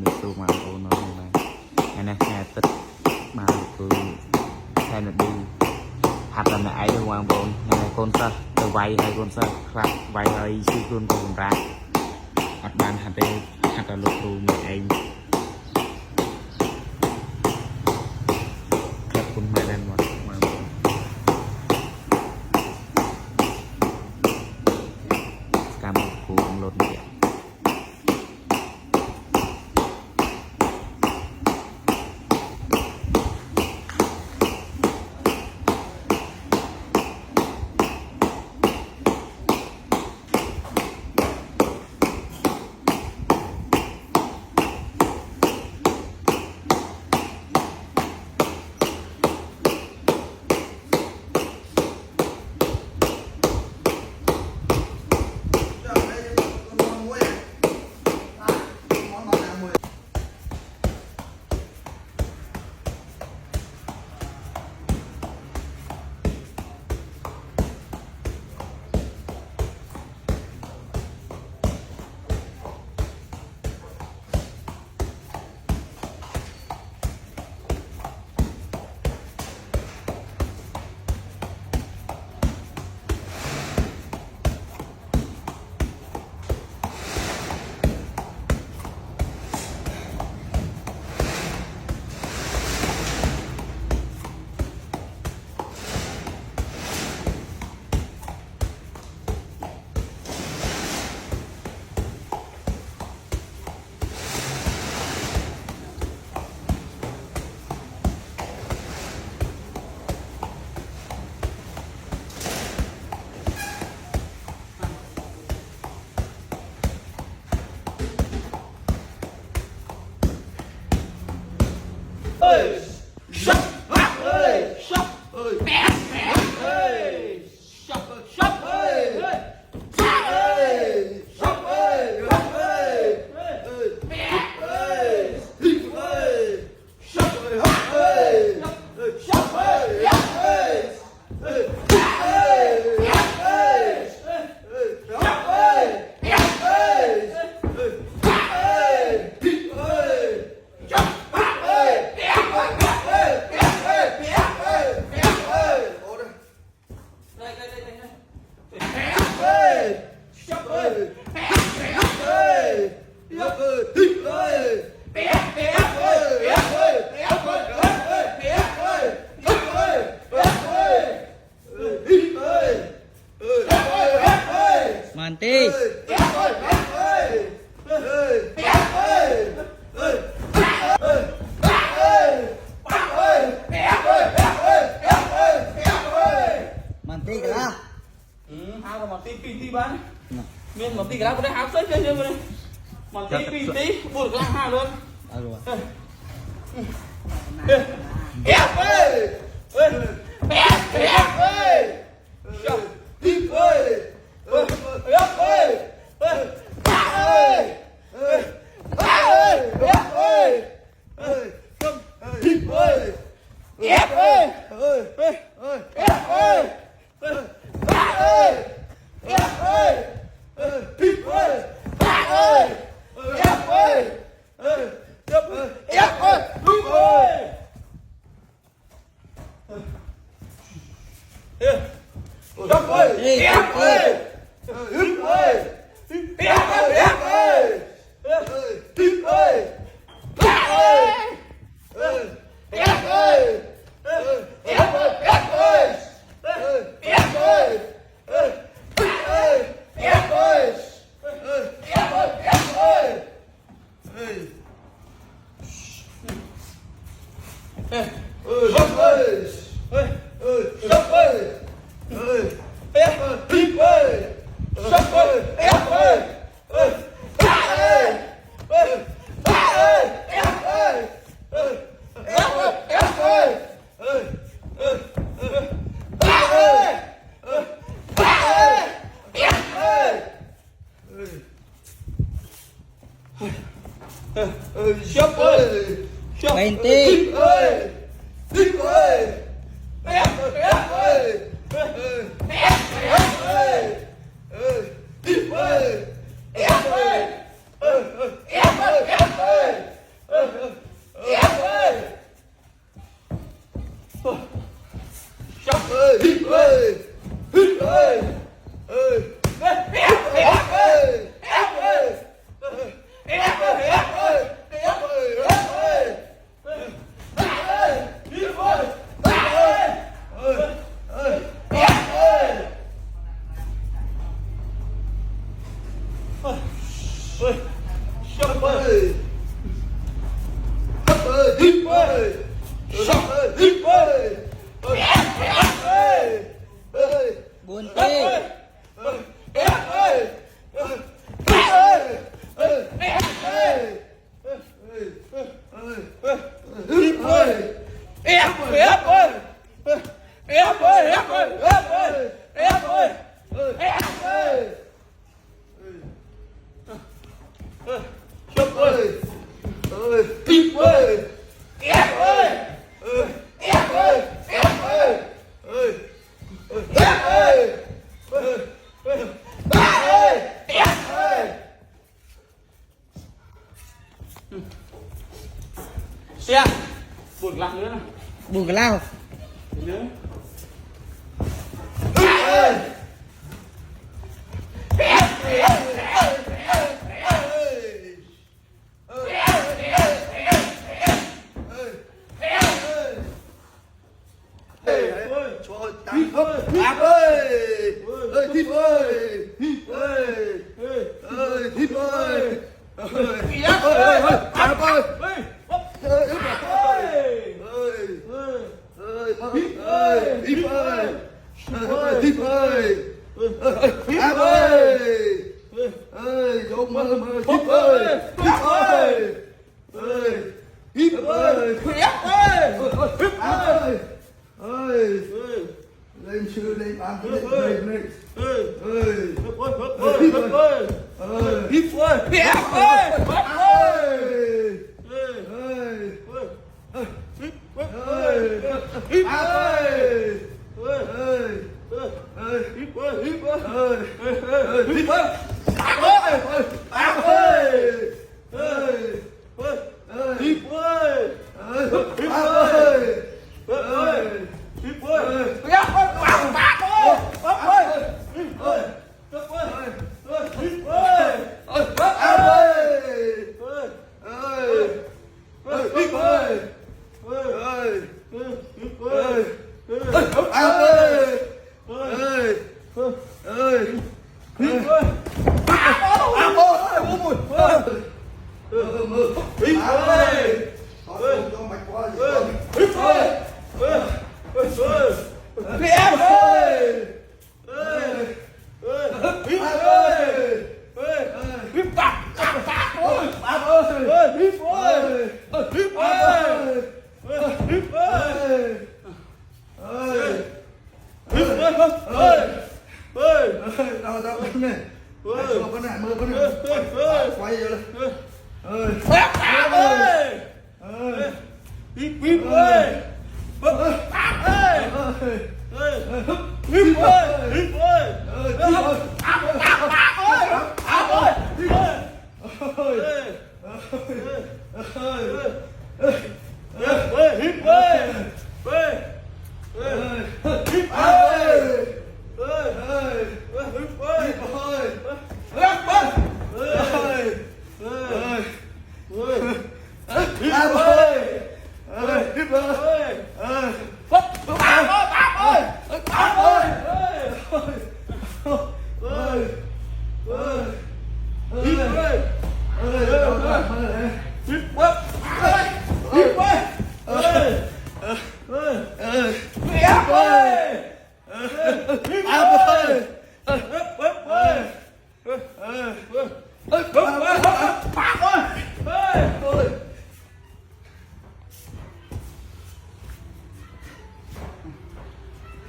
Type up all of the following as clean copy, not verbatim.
มีสูมาโอ้น้องมาอันนี้แค่ตึ๊ดมาคือแค่นั้นดีหัดทำในไอ้ด้วยวางบนในคนซะตัวไวให้คนซะครับไวให้ชื่อคนคนรักหัดบ้านหัดเดหัดตลกดูในไอ้แค่คุณไม่เล่นวันวางบนการบุกคูของรถเนี่ยมันตีมันตีกันละหากับมันตีปีตีบ้านเมียนมันตีกันแล้วก็ได้หาเส้นเยอะๆเลยมันตีปีตีบุญกลางห้าเลยเอาดูเฮ้ยเฮ้ยเฮ้ยเฮ้ยเฮ้ยเฮ้ยเฮ้ยตีเฮ้ยเฮ้ยเฮ้ยเฮ้ยเฮ้ยเฮ้ยเฮ้ยเฮ้ยเฮ้ยเฮ้ยเฮ้ยตีเฮ้ยเฮ้ยเฮ้ยเฮ้ยเฮ้ยเฮ้ยเฮ้ยเฮ้ยเฮ้ยเฮ้ยเฮ้ยเฮ้ยตีเฮ้ยเฮ้ยเฮ้ยเฮ้ยเฮ้ยเฮ้ยตีเฮ้ยเฮ้ยเฮ้ยHey! Shop ơi. Hấp ơi, hít ơi. Shop ơi, hít ơi. Buồn Ê. tê. Ép ơi. Hít ơi. Ép ơi, ép ơi. Ép ơi, ép ơi, ép ơi. Ép ơi. Ép ơi. Shop ơi. Hít ơi. Ép ơi. Ép ơi. Ép ơi. Ép ơi. Ép ơi. Xe. Buồn lặng nữa nào. Buồn cái lao. Nữa. Ê! Áp ơi! Ơi thịt ơi! Thịt ơi! Ơi thịt ơi! Áp ơi! Áp ơi! Ơi thịt ơi! Thịt ơi! Áp ơi! Ơi không mơ thịt ơi! Thịt ơi! Thịt ơi! Áp ơi! Ơi! Lên sư lên bàn lên lên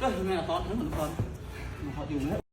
Cái này là to, nó còn. Họ dùng hết.